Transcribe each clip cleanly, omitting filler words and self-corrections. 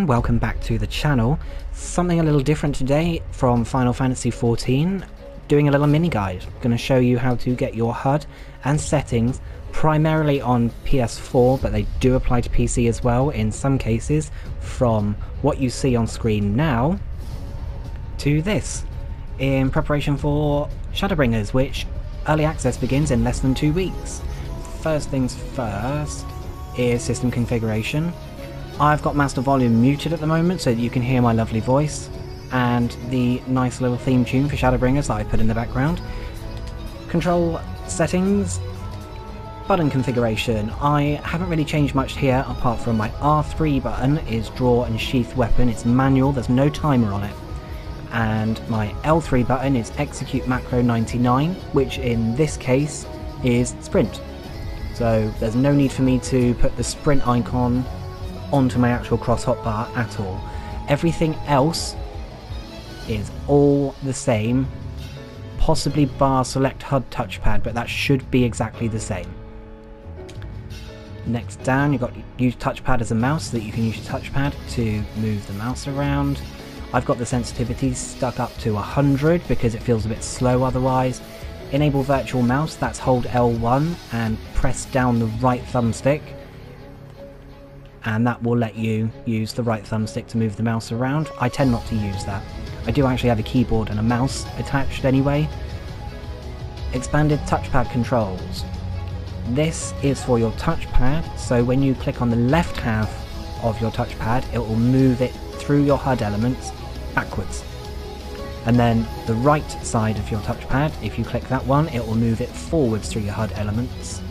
everyone, welcome back to the channel. Something a little different today from Final Fantasy XIV, doing a little mini guide. Going to show you how to get your HUD and settings primarily on PS4, but they do apply to PC as well in some cases, from what you see on screen now to this, in preparation for Shadowbringers, which early access begins in less than 2 weeks. First things first is system configuration. I've got master volume muted at the moment so that you can hear my lovely voice and the nice little theme tune for Shadowbringers that I put in the background. Control settings, button configuration. I haven't really changed much here apart from my R3 button is draw and sheath weapon. It's manual, there's no timer on it. And my L3 button is execute macro 99, which in this case is sprint. So there's no need for me to put the sprint icon onto my actual cross hotbar at all. Everything else is all the same, possibly bar select HUD touchpad, but that should be exactly the same. Next down, you've got use touchpad as a mouse so that you can use your touchpad to move the mouse around. I've got the sensitivity stuck up to 100 because it feels a bit slow otherwise. Enable virtual mouse, that's hold L1 and press down the right thumbstick, and that will let you use the right thumbstick to move the mouse around. I tend not to use that. I do actually have a keyboard and a mouse attached anyway. Expanded touchpad controls. This is for your touchpad, so when you click on the left half of your touchpad, it will move it through your HUD elements backwards. And then the right side of your touchpad, if you click that one, it will move it forwards through your HUD elements.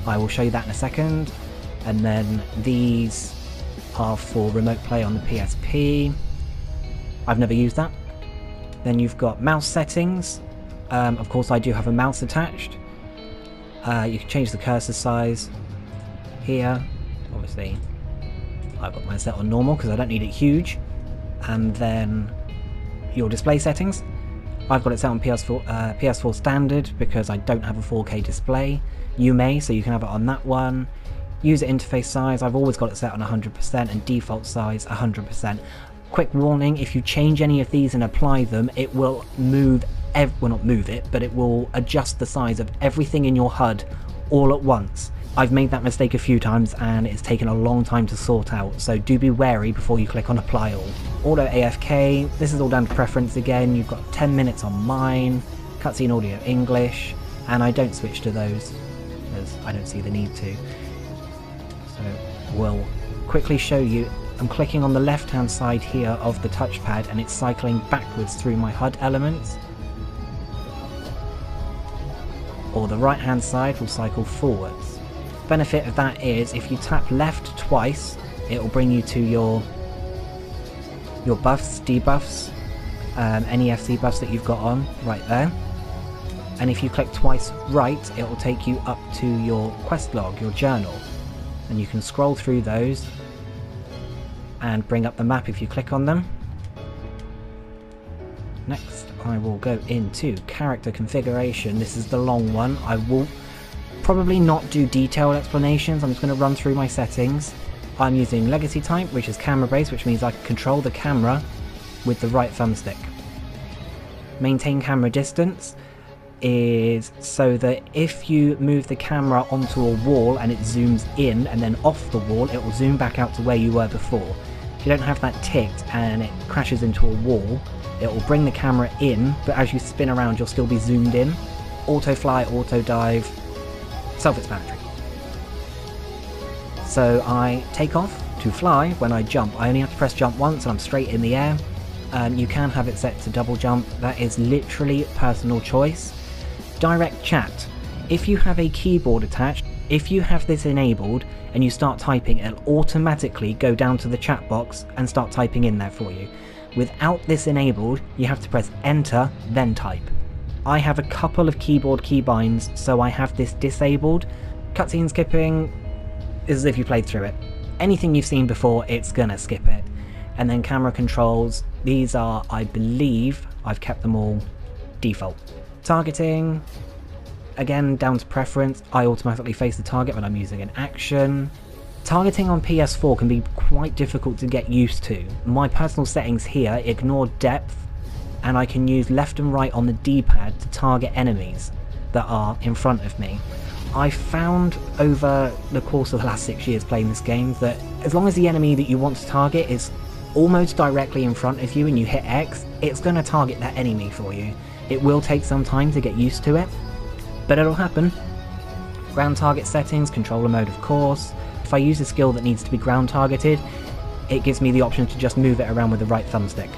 I will show you that in a second. And then these are for remote play on the PSP. I've never used that. Then you've got mouse settings. Of course I do have a mouse attached. You can change the cursor size here. Obviously I've got mine set on normal because I don't need it huge. And then your display settings. I've got it set on PS4 standard because I don't have a 4K display. You may, so you can have it on that one. User interface size, I've always got it set on 100%, and default size 100%. Quick warning, if you change any of these and apply them, it will move, well not move it, but it will adjust the size of everything in your HUD all at once. I've made that mistake a few times and it's taken a long time to sort out, so do be wary before you click on apply all. Auto AFK, this is all down to preference again. You've got 10 minutes on mine, cutscene audio English, and I don't switch to those because I don't see the need to. So we'll quickly show you. I'm clicking on the left hand side here of the touchpad and it's cycling backwards through my HUD elements. Or the right hand side will cycle forwards. Benefit of that is if you tap left twice, it will bring you to your buffs, debuffs, any FC buffs that you've got on right there. And if you click twice right, it will take you up to your quest log, your journal. And you can scroll through those and bring up the map if you click on them. Next, I will go into character configuration. This is the long one. I will probably not do detailed explanations. I'm just going to run through my settings. I'm using legacy type, which is camera based, which means I can control the camera with the right thumbstick. Maintain camera distance is so that if you move the camera onto a wall and it zooms in and then off the wall, it will zoom back out to where you were before. If you don't have that ticked and it crashes into a wall, it will bring the camera in, but as you spin around you'll still be zoomed in. Auto fly, auto dive, self-explanatory. So I take off to fly when I jump. I only have to press jump once and I'm straight in the air. You can have it set to double jump. That is literally personal choice. Direct chat. If you have a keyboard attached, if you have this enabled and you start typing, it'll automatically go down to the chat box and start typing in there for you. Without this enabled, you have to press enter, then type. I have a couple of keyboard keybinds, so I have this disabled. Cutscene skipping is as if you played through it. Anything you've seen before, it's gonna skip it. And then camera controls, these are, I believe, I've kept them all default. Targeting, again down to preference. I automatically face the target when I'm using an action. Targeting on PS4 can be quite difficult to get used to. My personal settings here ignore depth, and I can use left and right on the D-pad to target enemies that are in front of me. I found over the course of the last 6 years playing this game that as long as the enemy that you want to target is almost directly in front of you and you hit X, it's going to target that enemy for you. It will take some time to get used to it, but it'll happen. Ground target settings, controller mode of course. If I use a skill that needs to be ground targeted, it gives me the option to just move it around with the right thumbstick.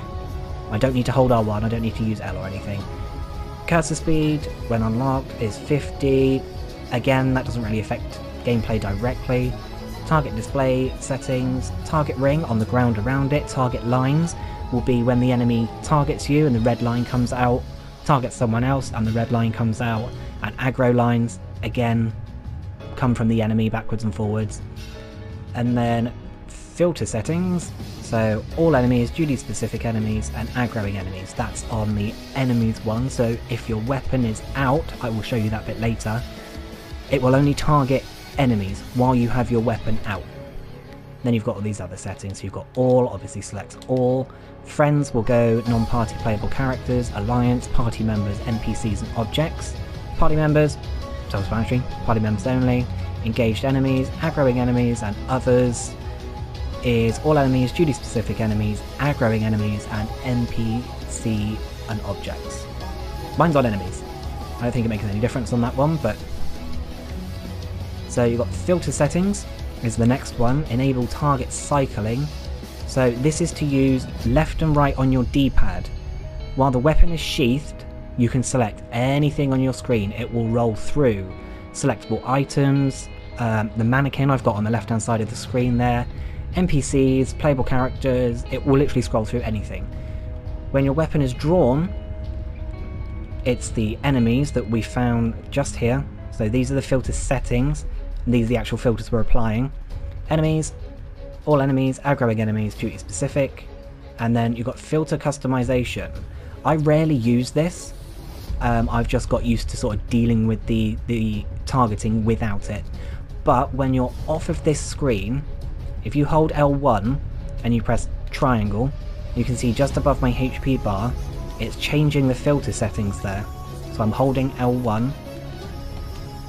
I don't need to hold R1, I don't need to use L or anything. Cursor speed, when unlocked, is 50. Again, that doesn't really affect gameplay directly. Target display settings, target ring on the ground around it, target lines will be when the enemy targets you and the red line comes out, targets someone else and the red line comes out, and aggro lines, again, come from the enemy backwards and forwards. And then filter settings, so all enemies, duty specific enemies and aggroing enemies, that's on the enemies one, so if your weapon is out, I will show you that bit later, it will only target enemies while you have your weapon out. Then you've got all these other settings, so you've got all, obviously selects all, friends will go non-party playable characters, alliance, party members, NPCs and objects, party members, self-explanatory, party members only, engaged enemies, aggroing enemies and others is all enemies, duty specific enemies, aggroing enemies and NPC and objects. Mine's on enemies. I don't think it makes any difference on that one, but so you've got filter settings is the next one, enable target cycling. So this is to use left and right on your D-pad. While the weapon is sheathed, you can select anything on your screen, it will roll through. Selectable items, the mannequin I've got on the left hand side of the screen there, NPCs, playable characters, it will literally scroll through anything. When your weapon is drawn, it's the enemies that we found just here. So these are the filter settings. These are the actual filters we're applying. Enemies, all enemies, aggroing enemies, duty specific, and then you've got filter customization. I rarely use this. I've just got used to sort of dealing with the targeting without it. But when you're off of this screen, if you hold L1 and you press triangle, you can see just above my HP bar, it's changing the filter settings there. So I'm holding L1,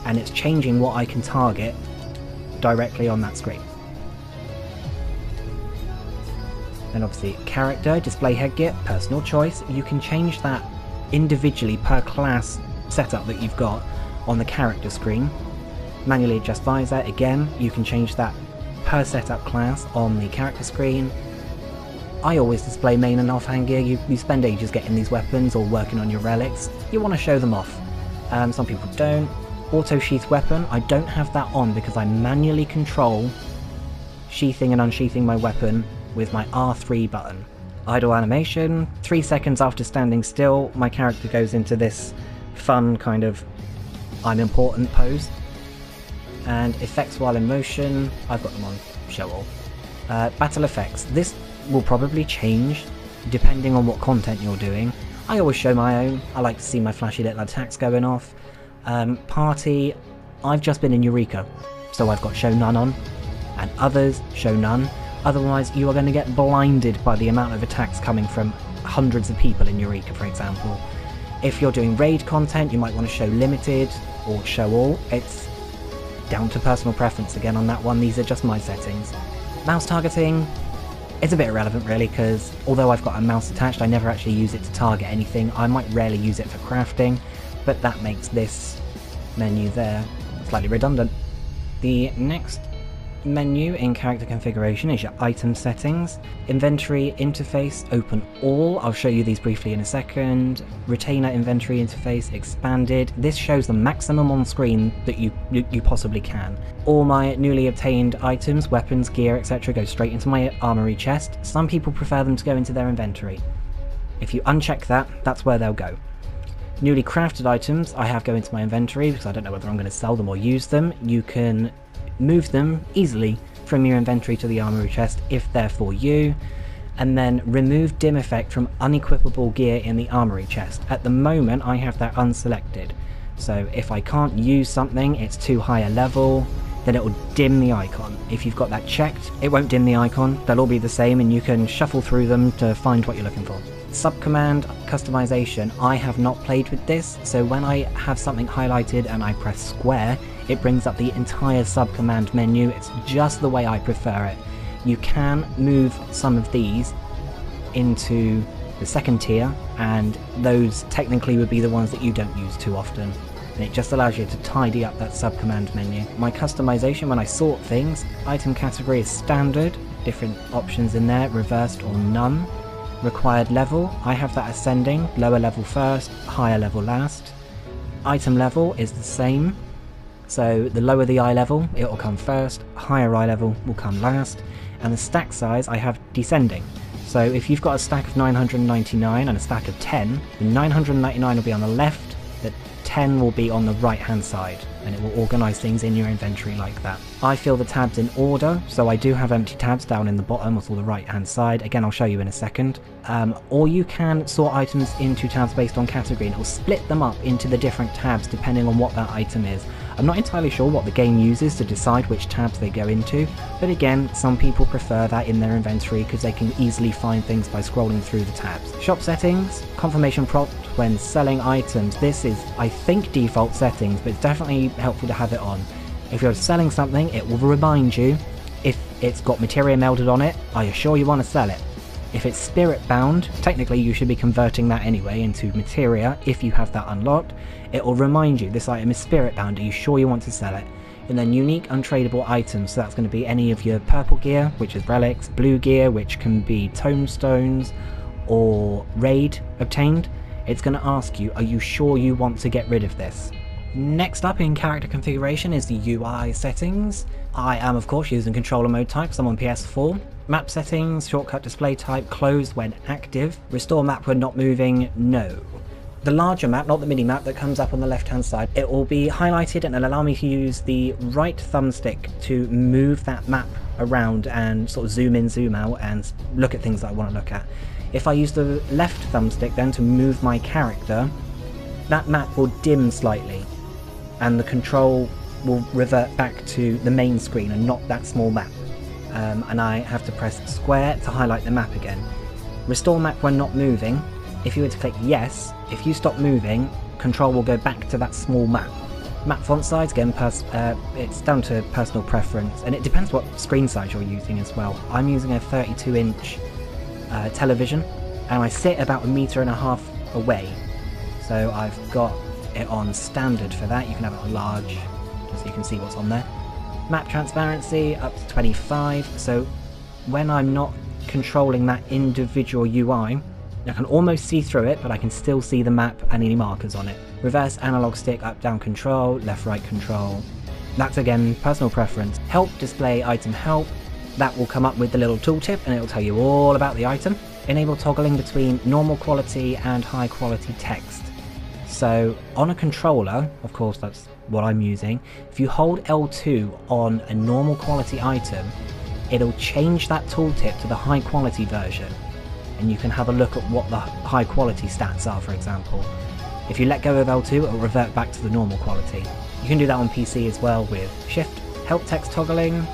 and it's changing what I can target directly on that screen. Then obviously character, display headgear, personal choice. You can change that individually per class setup that you've got on the character screen. Manually adjust visor, again, you can change that per setup class on the character screen. I always display main and offhand gear. You spend ages getting these weapons or working on your relics. You want to show them off. Some people don't. Auto sheath weapon, I don't have that on because I manually control sheathing and unsheathing my weapon with my R3 button. Idle animation, 3 seconds after standing still, my character goes into this fun kind of I'm important pose. And effects while in motion, I've got them on show all. Battle effects, this will probably change depending on what content you're doing. I always show my own, I like to see my flashy little attacks going off. Party, I've just been in Eureka, so I've got show none on, and others show none, otherwise you are going to get blinded by the amount of attacks coming from hundreds of people in Eureka, for example. If you're doing raid content, you might want to show limited or show all. It's down to personal preference again on that one, these are just my settings. Mouse targeting, it's a bit irrelevant really, because although I've got a mouse attached, I never actually use it to target anything. I might rarely use it for crafting, but that makes this menu there slightly redundant. The next menu in character configuration is your item settings. Inventory interface, open all. I'll show you these briefly in a second. Retainer inventory interface, expanded. This shows the maximum on screen that you possibly can. All my newly obtained items, weapons, gear, etc. go straight into my armory chest. Some people prefer them to go into their inventory. If you uncheck that, that's where they'll go. Newly crafted items I have go into my inventory because I don't know whether I'm going to sell them or use them. You can move them easily from your inventory to the armory chest if they're for you, and then remove dim effect from unequipable gear in the armory chest. At the moment I have that unselected, so if I can't use something, it's too high a level, then it will dim the icon. If you've got that checked, it won't dim the icon. They'll all be the same and you can shuffle through them to find what you're looking for. Subcommand customization, I have not played with this, so when I have something highlighted and I press square, it brings up the entire subcommand menu. It's just the way I prefer it. You can move some of these into the second tier, and those technically would be the ones that you don't use too often. And it just allows you to tidy up that subcommand menu. My customization, when I sort things, item category is standard, different options in there, reversed or none. Required level, I have that ascending, lower level first, higher level last. Item level is the same, so the lower the eye level, it will come first, higher eye level will come last, and the stack size I have descending. So if you've got a stack of 999 and a stack of 10, the 999 will be on the left, the 10 will be on the right hand side, and it will organise things in your inventory like that. I fill the tabs in order, so I do have empty tabs down in the bottom or the right hand side. Again, I'll show you in a second. Or you can sort items into tabs based on category, and it will split them up into the different tabs depending on what that item is. I'm not entirely sure what the game uses to decide which tabs they go into, but again, some people prefer that in their inventory because they can easily find things by scrolling through the tabs. Shop settings, confirmation prompt when selling items. This is, I think, default settings, but it's definitely helpful to have it on. If you're selling something, it will remind you. If it's got materia melded on it, are you sure you want to sell it? If it's spirit bound, technically you should be converting that anyway into materia if you have that unlocked. It will remind you this item is spirit bound, are you sure you want to sell it? And then unique untradeable items, so that's going to be any of your purple gear, which is relics, blue gear, which can be tomestones or raid obtained. It's going to ask you, are you sure you want to get rid of this? Next up in character configuration is the UI settings. I am of course using controller mode type because I'm on PS4. Map settings, shortcut display type, closed when active. Restore map when not moving, no. The larger map, not the mini map that comes up on the left hand side, it will be highlighted and it'll allow me to use the right thumbstick to move that map around and sort of zoom in, zoom out and look at things that I want to look at. If I use the left thumbstick then to move my character, that map will dim slightly and the control will revert back to the main screen and not that small map. And I have to press square to highlight the map again. Restore map when not moving. If you were to click yes, if you stop moving, control will go back to that small map. Map font size, again, it's down to personal preference, and it depends what screen size you're using as well. I'm using a 32-inch television, and I sit about 1.5 meters away. So I've got it on standard for that. You can have it on large, just so you can see what's on there. Map transparency up to 25, so when I'm not controlling that individual UI, I can almost see through it, but I can still see the map and any markers on it. Reverse analog stick, up down control, left right control. That's again personal preference. Help display item help, that will come up with the little tooltip and it will tell you all about the item. Enable toggling between normal quality and high quality text. So on a controller, of course that's what I'm using, if you hold L2 on a normal quality item, it'll change that tooltip to the high quality version, and you can have a look at what the high quality stats are, for example. If you let go of L2, it'll revert back to the normal quality. You can do that on PC as well with Shift. Help text toggling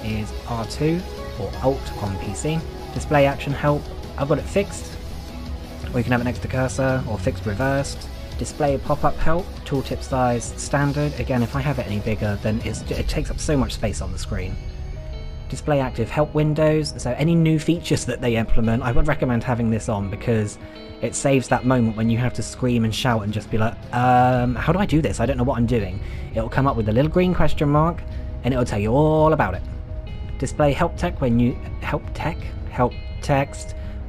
is R2 or Alt on PC. Display action help, I've got it fixed, or you can have it next to cursor, or fixed reversed. Display pop-up help, tooltip size standard. Again, if I have it any bigger, then it takes up so much space on the screen. Display active help windows, so any new features that they implement, I would recommend having this on because it saves that moment when you have to scream and shout and just be like, how do I do this? I don't know what I'm doing. It'll come up with a little green question mark and it'll tell you all about it. Display help text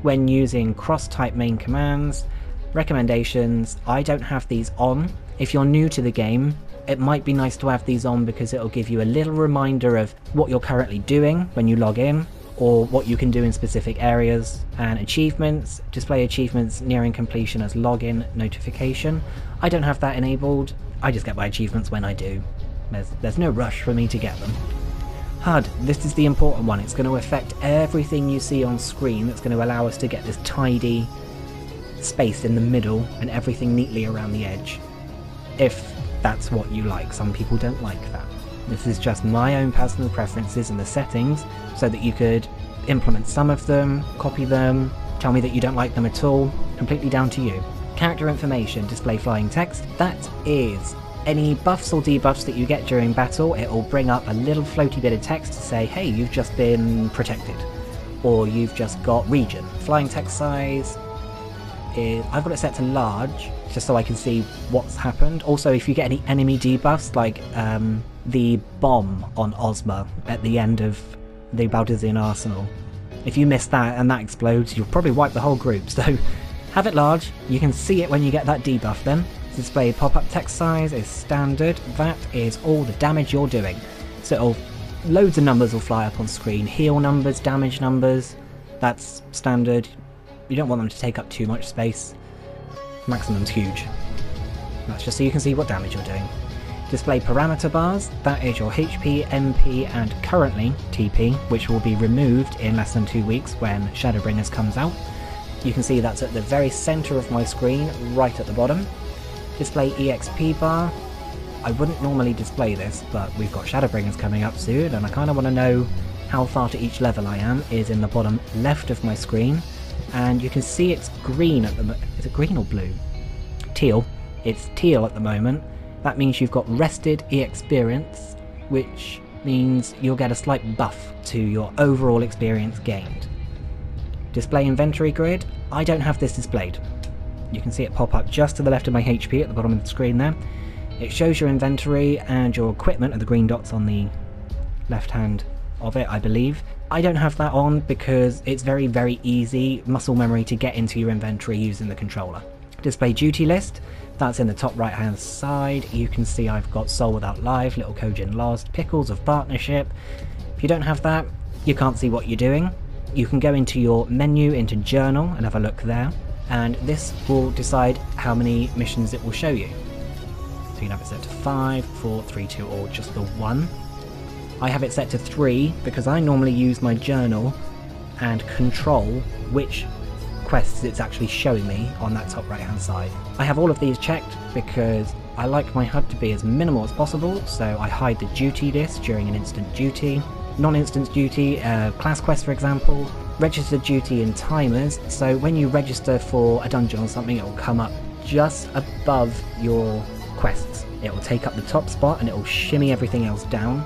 when using cross-type main commands. Recommendations, I don't have these on. If you're new to the game, it might be nice to have these on because it'll give you a little reminder of what you're currently doing when you log in, or what you can do in specific areas. And achievements, display achievements nearing completion as login notification. I don't have that enabled, I just get my achievements when I do. There's no rush for me to get them. HUD, this is the important one. It's going to affect everything you see on screen. That's going to allow us to get this tidy space in the middle and everything neatly around the edge, if that's what you like. Some people don't like that. This is just my own personal preferences in the settings, so that you could implement some of them, copy them, tell me that you don't like them at all, completely down to you. Character information, display flying text, that is any buffs or debuffs that you get during battle. It will bring up a little floaty bit of text to say, hey, you've just been protected, or you've just got region. Flying text size is, I've got it set to large, just so I can see what's happened. Also, if you get any enemy debuffs, like the bomb on Ozma at the end of the Baldesion Arsenal, if you miss that and that explodes, you'll probably wipe the whole group. So have it large, you can see it when you get that debuff then. Display pop-up text size is standard, that is all the damage you're doing. So loads of numbers will fly up on screen, heal numbers, damage numbers, that's standard. You don't want them to take up too much space. Maximum's huge. That's just so you can see what damage you're doing. Display parameter bars, that is your HP, MP and currently TP, which will be removed in less than 2 weeks when Shadowbringers comes out. You can see that's at the very centre of my screen, right at the bottom. Display EXP bar, I wouldn't normally display this, but we've got Shadowbringers coming up soon and I kind of want to know how far to each level I am, is in the bottom left of my screen. And you can see it's green at the moment. Is it green or blue? Teal. It's teal at the moment. That means you've got rested experience, which means you'll get a slight buff to your overall experience gained. Display inventory grid. I don't have this displayed. You can see it pop up just to the left of my HP at the bottom of the screen there. It shows your inventory and your equipment are the green dots on the left hand of it, I believe. I don't have that on because it's very, very easy muscle memory to get into your inventory using the controller. Display duty list, that's in the top right hand side. You can see I've got Soul Without Life, Little Kojin Lost, Pickles of Partnership. If you don't have that, you can't see what you're doing. You can go into your menu, into Journal, and have a look there, and this will decide how many missions it will show you. So you can have it set to 5, 4, 3, 2, or just the 1. I have it set to 3 because I normally use my journal and control which quests it's actually showing me on that top right hand side. I have all of these checked because I like my HUD to be as minimal as possible, so I hide the duty list during an instant duty, non-instance duty, class quest for example, registered duty and timers, so when you register for a dungeon or something it will come up just above your quests. It will take up the top spot and it will shimmy everything else down.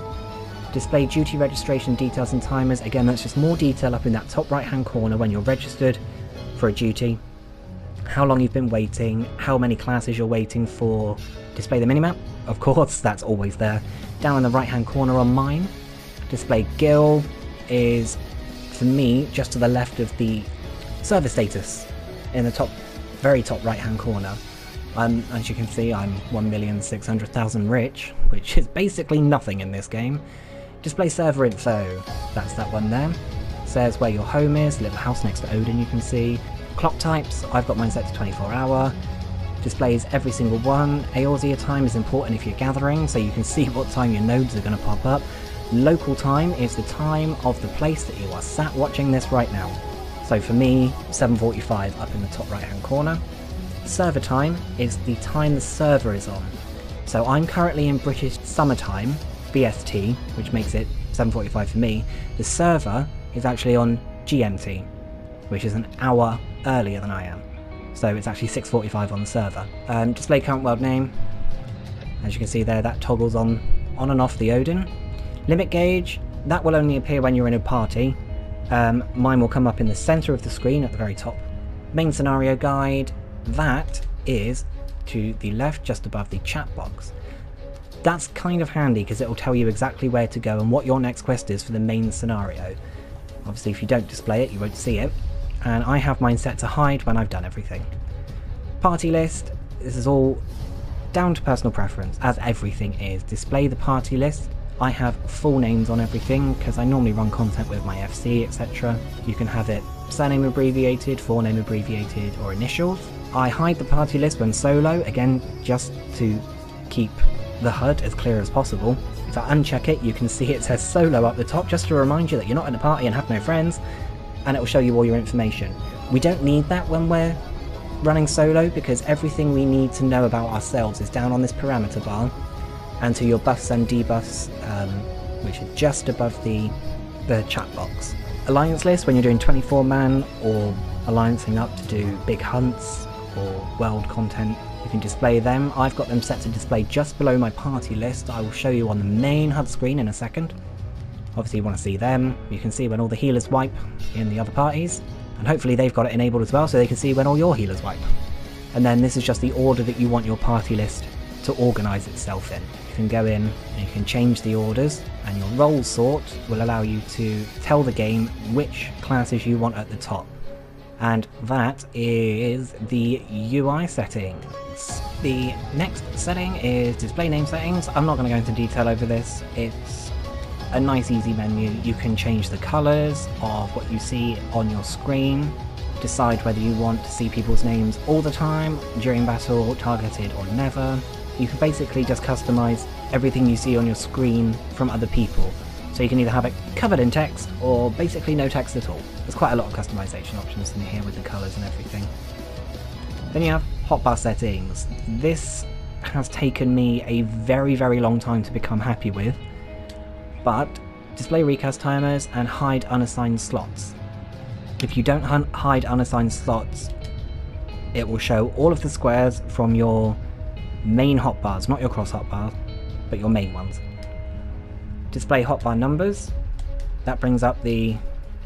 Display duty registration details and timers, again that's just more detail up in that top right hand corner when you're registered for a duty. How long you've been waiting, how many classes you're waiting for. Display the minimap, of course, that's always there. Down in the right hand corner on mine. Display guild is, for me, just to the left of the server status in the top, very top right hand corner. As you can see, I'm 1,600,000 rich, which is basically nothing in this game. Display server info, that's that one there. Says where your home is, little house next to Odin you can see. Clock types, I've got mine set to 24 hour. Displays every single one. Eorzea time is important if you're gathering, so you can see what time your nodes are going to pop up. Local time is the time of the place that you are sat watching this right now. So for me, 7:45 up in the top right hand corner. Server time is the time the server is on. So I'm currently in British summertime, BST, which makes it 7:45 for me. The server is actually on GMT, which is an hour earlier than I am. So it's actually 6:45 on the server. Display current world name. As you can see there, that toggles on and off the Odin. Limit gauge, that will only appear when you're in a party. Mine will come up in the center of the screen at the very top. Main scenario guide, that is to the left just above the chat box. That's kind of handy because it will tell you exactly where to go and what your next quest is for the main scenario. Obviously if you don't display it you won't see it, and I have mine set to hide when I've done everything. Party list, this is all down to personal preference, as everything is. Display the party list. I have full names on everything because I normally run content with my FC, etc. You can have it surname abbreviated, forename abbreviated, or initials. I hide the party list when solo, again just to keep the HUD as clear as possible. If I uncheck it, you can see it says solo up the top, just to remind you that you're not in a party and have no friends, and it will show you all your information. We don't need that when we're running solo because everything we need to know about ourselves is down on this parameter bar. and to your buffs and debuffs, which are just above the chat box. Alliance list, when you're doing 24-man or alliancing up to do big hunts or world content, you can display them. I've got them set to display just below my party list. I will show you on the main HUD screen in a second. Obviously you want to see them. You can see when all the healers wipe in the other parties, and hopefully they've got it enabled as well so they can see when all your healers wipe. And then this is just the order that you want your party list to organise itself in. You can go in and you can change the orders, and your role sort will allow you to tell the game which classes you want at the top. And that is the UI settings. The next setting is display name settings. I'm not going to go into detail over this. It's a nice easy menu. You can change the colours of what you see on your screen, decide whether you want to see people's names all the time, during battle, targeted or never. You can basically just customise everything you see on your screen from other people. So you can either have it covered in text or basically no text at all. There's quite a lot of customization options in here with the colours and everything. Then you have hotbar settings. This has taken me a very long time to become happy with, but display recast timers and hide unassigned slots. If you don't hide unassigned slots, it will show all of the squares from your main hotbars, not your cross hotbars, but your main ones. Display hotbar numbers. That brings up the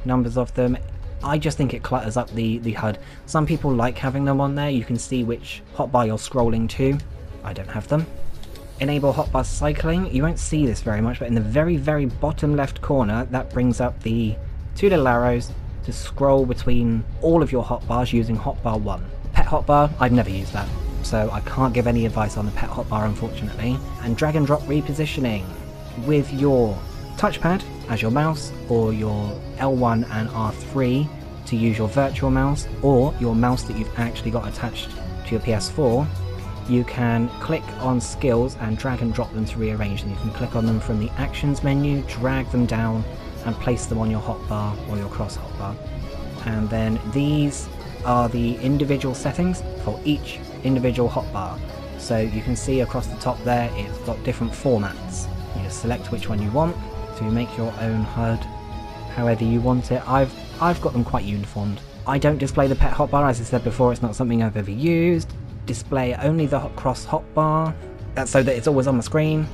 numbers of them. I just think it clutters up the HUD. Some people like having them on there. You can see which hotbar you're scrolling to. I don't have them. Enable hotbar cycling. You won't see this very much, but in the very bottom left corner, that brings up the two little arrows to scroll between all of your hotbars using hotbar 1. Pet hotbar, I've never used that, so I can't give any advice on the pet hotbar unfortunately. And drag and drop repositioning. With your touchpad as your mouse, or your L1 and R3 to use your virtual mouse, or your mouse that you've actually got attached to your PS4, you can click on skills and drag and drop them to rearrange them. You can click on them from the actions menu, drag them down and place them on your hotbar or your cross hotbar. And then these are the individual settings for each individual hotbar. So you can see across the top there, it's got different formats. You just select which one you want to make your own HUD however you want it. I've got them quite uniformed. I don't display the pet hotbar, as I said before, it's not something I've ever used. Display only the cross hotbar. That's so that it's always on the screen.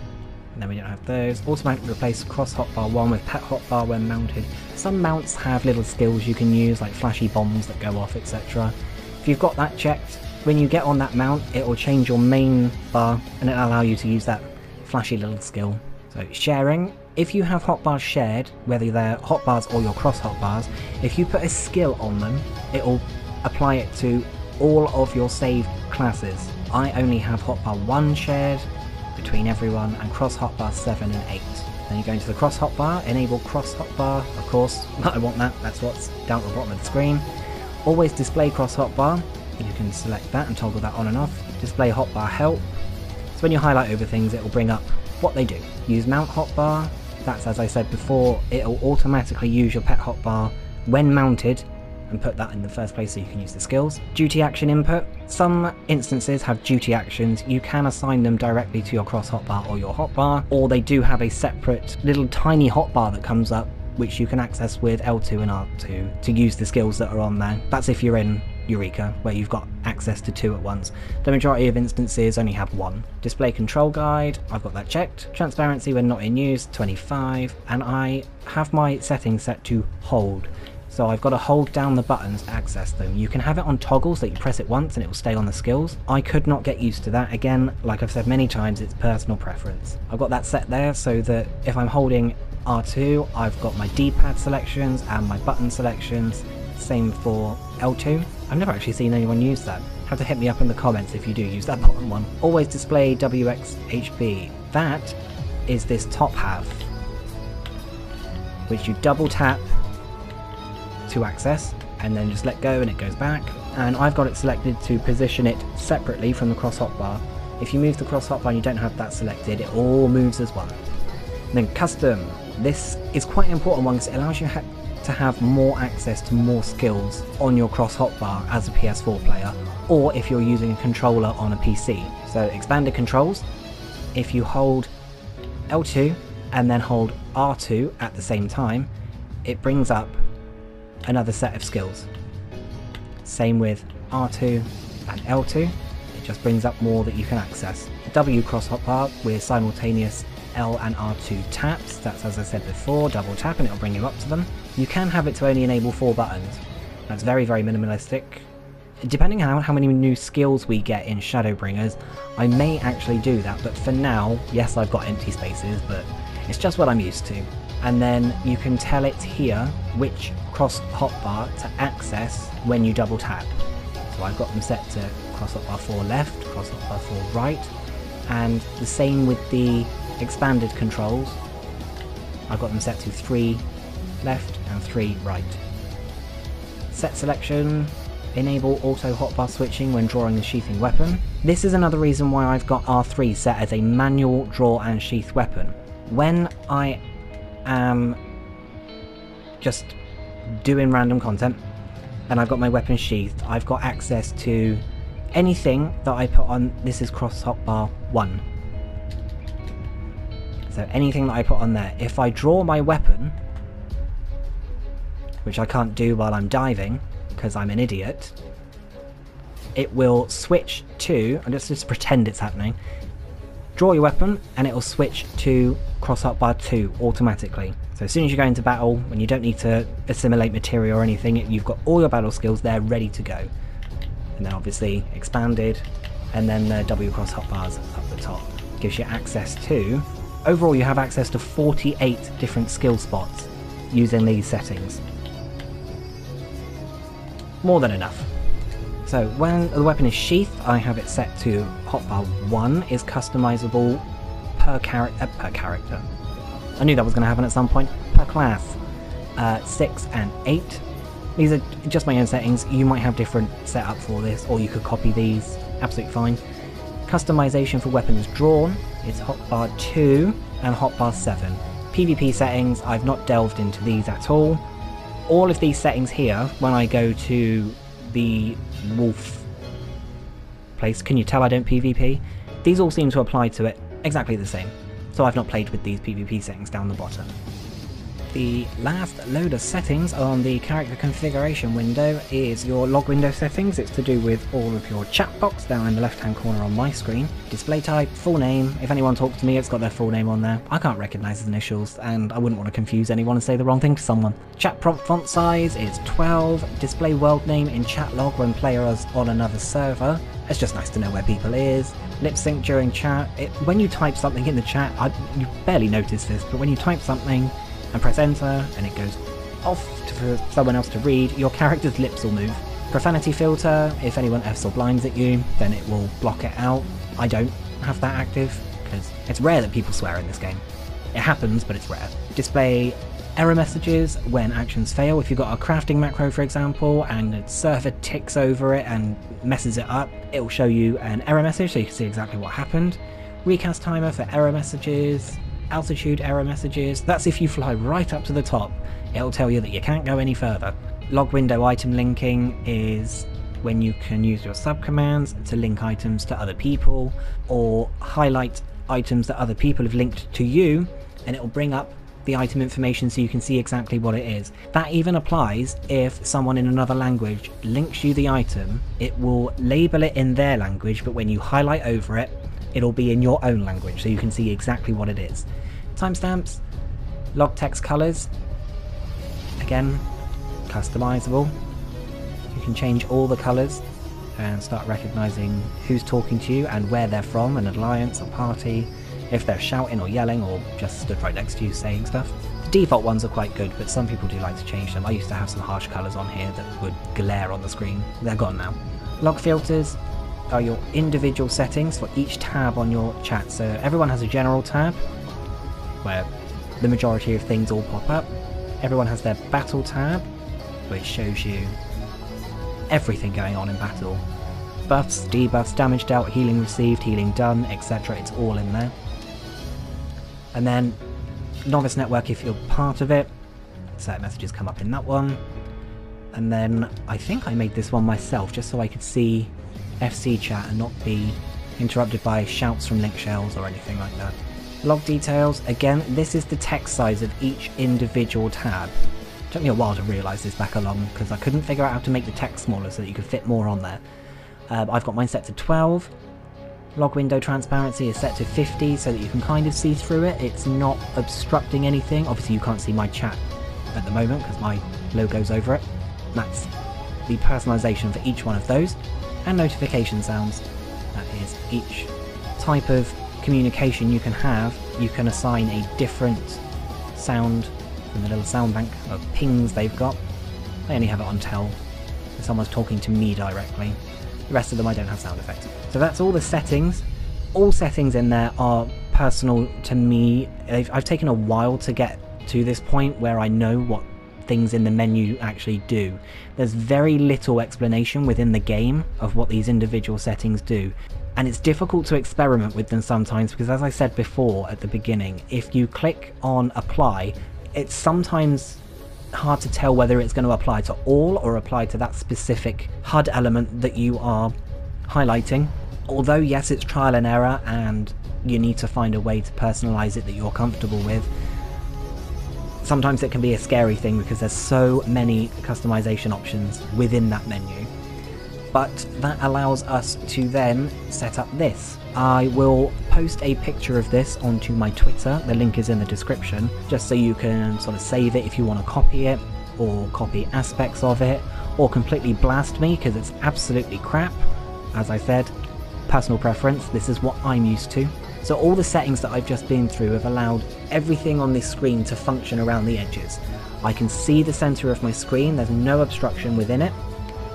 And then we don't have those. Automatically replace cross hotbar 1 with pet hotbar when mounted. Some mounts have little skills you can use, like flashy bombs that go off, etc. If you've got that checked, when you get on that mount, it will change your main bar and it'll allow you to use that flashy little skill. So sharing. If you have hotbars shared, whether they're hotbars or your cross hotbars, if you put a skill on them, it will apply it to all of your saved classes. I only have hotbar 1 shared between everyone, and cross hotbar 7 and 8. Then you go into the cross hotbar, enable cross hotbar, of course, I want that, that's what's down at the bottom of the screen. Always display cross hotbar, you can select that and toggle that on and off. Display hotbar help, so when you highlight over things it will bring up what they do. Use mount hotbar, that's as I said before, it will automatically use your pet hotbar when mounted and put that in the first place so you can use the skills. Duty action input. Some instances have duty actions. You can assign them directly to your cross hotbar or your hotbar, or they do have a separate little tiny hotbar that comes up which you can access with L2 and R2 to use the skills that are on there. That's if you're in Eureka, where you've got access to 2 at once. The majority of instances only have 1. Display control guide, I've got that checked. Transparency when not in use, 25, and I have my settings set to hold. So I've got to hold down the buttons to access them. You can have it on toggle so you press it once and it will stay on the skills. I could not get used to that. Again, like I've said many times, it's personal preference. I've got that set there so that if I'm holding R2, I've got my D-pad selections and my button selections. Same for L2. I've never actually seen anyone use that. Have to hit me up in the comments if you do use that bottom one. Always display WXHB. That is this top half, which you double tap to access and then just let go and it goes back. And I've got it selected to position it separately from the cross hotbar. If you move the cross hotbar and you don't have that selected, it all moves as one. And then custom. This is quite an important one because it allows you to have more access to more skills on your cross hotbar as a PS4 player, or if you're using a controller on a PC. So expanded controls. if you hold L2 and then hold R2 at the same time, it brings up another set of skills. Same with R2 and L2, it just brings up more that you can access. W cross hotbar with simultaneous L and R2 taps, that's as I said before, double tap and it'll bring you up to them. You can have it to only enable 4 buttons. That's very, very minimalistic. Depending on how many new skills we get in Shadowbringers, I may actually do that, but for now, yes, I've got empty spaces, but it's just what I'm used to. And then you can tell it here which cross hotbar to access when you double tap. So I've got them set to cross hotbar 4 left, cross hotbar 4 right, and the same with the expanded controls. I've got them set to 3 left and 3 right. Set selection, enable auto hotbar switching when drawing the sheathing weapon. This is another reason why I've got R3 set as a manual draw and sheath weapon. When I am just doing random content and I've got my weapon sheathed, I've got access to anything that I put on. This is cross hotbar 1. So anything that I put on there, if I draw my weapon, which I can't do while I'm diving because I'm an idiot, it will switch to, and let's just pretend it's happening, draw your weapon and it will switch to cross hotbar 2 automatically. So as soon as you go into battle, when you don't need to assimilate material or anything, you've got all your battle skills there ready to go. And then obviously expanded, and then the W cross hotbars up the top. Gives you access to, overall you have access to 48 different skill spots using these settings. More than enough. So when the weapon is sheathed, I have it set to hotbar 1 is customizable per character. I knew that was going to happen at some point. Per class. 6 and 8. These are just my own settings. You might have different setup for this, or you could copy these. Absolutely fine. Customization for weapons drawn is hotbar 2 and hotbar 7. PvP settings, I've not delved into these at all. All of these settings here, when I go to the wolf place, can you tell I don't PvP? These all seem to apply to it exactly the same. So I've not played with these PvP settings down the bottom. The last load of settings on the character configuration window is your log window settings. It's to do with all of your chat box down in the left hand corner on my screen. Display type, full name. If anyone talks to me, it's got their full name on there. I can't recognise his initials and I wouldn't want to confuse anyone and say the wrong thing to someone. Chat prompt font size is 12. Display world name in chat log when player is on another server. It's just nice to know where people is. Lip sync during chat. When you type something in the chat, you barely notice this, but when you type something and press enter and it goes off for someone else to read, your character's lips will move. Profanity filter, if anyone Fs or blinds at you, then it will block it out. I don't have that active because it's rare that people swear in this game. It happens, but it's rare. Display error messages when actions fail. If you've got a crafting macro, for example, and the server ticks over it and messes it up, it will show you an error message so you can see exactly what happened. Recast timer for error messages. Altitude error messages, that's if you fly right up to the top, it'll tell you that you can't go any further. Log window item linking is when you can use your subcommands to link items to other people, or highlight items that other people have linked to you, and it'll bring up the item information so you can see exactly what it is. That even applies if someone in another language links you the item, it will label it in their language, but when you highlight over it, it'll be in your own language so you can see exactly what it is. Timestamps, log text colors, again, customizable. You can change all the colors and start recognizing who's talking to you and where they're from, an alliance, a party, if they're shouting or yelling or just stood right next to you saying stuff. The default ones are quite good, but some people do like to change them. I used to have some harsh colors on here that would glare on the screen. They're gone now. Log filters are your individual settings for each tab on your chat. So everyone has a general tab where the majority of things all pop up. Everyone has their battle tab, which shows you everything going on in battle. Buffs, debuffs, damage dealt, healing received, healing done, etc. It's all in there. And then Novice Network if you're part of it. Certain messages come up in that one. And then I think I made this one myself just so I could see FC chat and not be interrupted by shouts from link shells or anything like that. Log details, again, this is the text size of each individual tab. It took me a while to realise this back along because I couldn't figure out how to make the text smaller so that you could fit more on there. I've got mine set to 12. Log window transparency is set to 50 so that you can kind of see through it. It's not obstructing anything. Obviously you can't see my chat at the moment because my logo's over it. That's the personalisation for each one of those. And notification sounds. That is each type of communication you can have. You can assign a different sound from the little sound bank of pings they've got. I only have it on tell. If someone's talking to me directly. The rest of them I don't have sound effects. So that's all the settings. All settings in there are personal to me. I've taken a while to get to this point where I know what things in the menu actually do. There's very little explanation within the game of what these individual settings do. And it's difficult to experiment with them sometimes because, as I said before at the beginning, if you click on apply, it's sometimes hard to tell whether it's going to apply to all or apply to that specific HUD element that you are highlighting. Although yes, it's trial and error and you need to find a way to personalize it that you're comfortable with, sometimes it can be a scary thing because there's so many customization options within that menu. But that allows us to then set up this. I will post a picture of this onto my Twitter, the link is in the description, just so you can sort of save it if you want to copy it, or copy aspects of it, or completely blast me because it's absolutely crap. As I said, personal preference, this is what I'm used to. So all the settings that I've just been through have allowed everything on this screen to function around the edges. I can see the centre of my screen, there's no obstruction within it.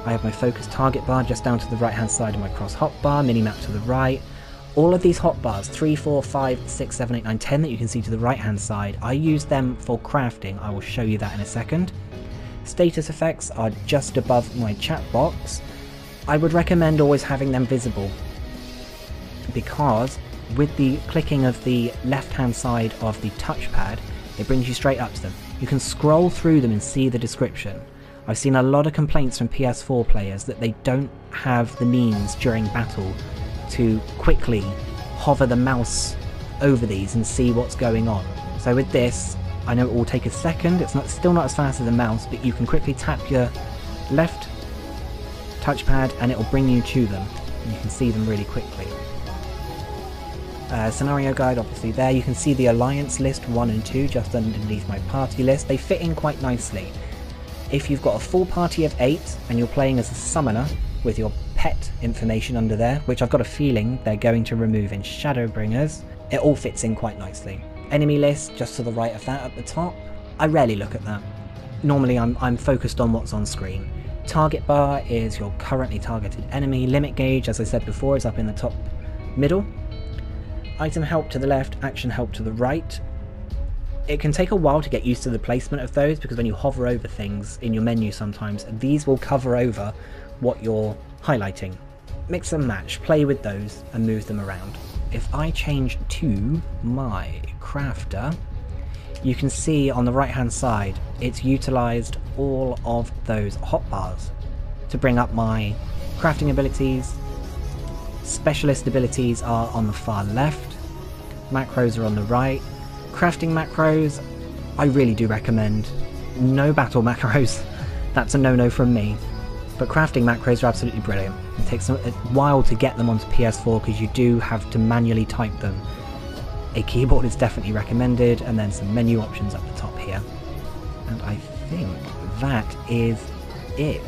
I have my focus target bar just down to the right hand side of my cross hotbar, minimap to the right. All of these hotbars, 3, 4, 5, 6, 7, 8, 9, 10 that you can see to the right hand side, I use them for crafting. I will show you that in a second. Status effects are just above my chat box. I would recommend always having them visible because with the clicking of the left hand side of the touchpad, it brings you straight up to them. You can scroll through them and see the description. I've seen a lot of complaints from PS4 players that they don't have the means during battle to quickly hover the mouse over these and see what's going on. So with this, I know it will take a second, it's still not as fast as a mouse, but you can quickly tap your left touchpad and it will bring you to them. And you can see them really quickly. Scenario guide obviously there, you can see the alliance list 1 and 2 just underneath my party list. They fit in quite nicely. If you've got a full party of 8 and you're playing as a summoner with your pet information under there, which I've got a feeling they're going to remove in Shadowbringers, it all fits in quite nicely. Enemy list just to the right of that at the top. I rarely look at that. Normally I'm focused on what's on screen. Target bar is your currently targeted enemy. Limit gauge, as I said before, is up in the top middle. Item help to the left, action help to the right. It can take a while to get used to the placement of those because when you hover over things in your menu sometimes, these will cover over what you're highlighting. Mix and match, play with those and move them around. If I change to my crafter, you can see on the right hand side it's utilised all of those hotbars to bring up my crafting abilities. Specialist abilities are on the far left, macros are on the right. Crafting macros, I really do recommend. No battle macros, that's a no-no from me. But crafting macros are absolutely brilliant. It takes a while to get them onto PS4 because you do have to manually type them. A keyboard is definitely recommended, and then some menu options at the top here. And I think that is it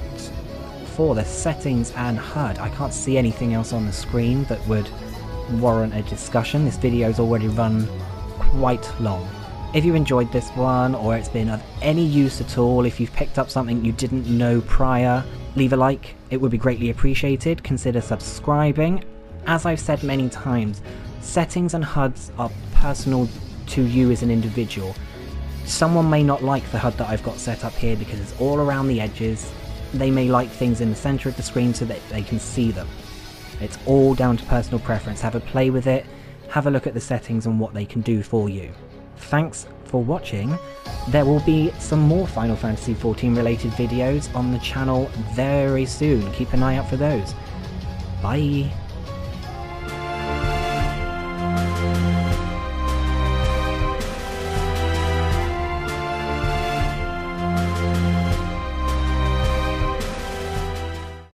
for the settings and HUD. I can't see anything else on the screen that would warrant a discussion. This video's already run quite long. If you enjoyed this one, or it's been of any use at all, if you've picked up something you didn't know prior, leave a like, it would be greatly appreciated. Consider subscribing. As I've said many times, settings and HUDs are personal to you as an individual. Someone may not like the HUD that I've got set up here because it's all around the edges. They may like things in the centre of the screen so that they can see them. It's all down to personal preference. Have a play with it, have a look at the settings and what they can do for you. Thanks for watching. There will be some more Final Fantasy XIV related videos on the channel very soon. Keep an eye out for those. Bye!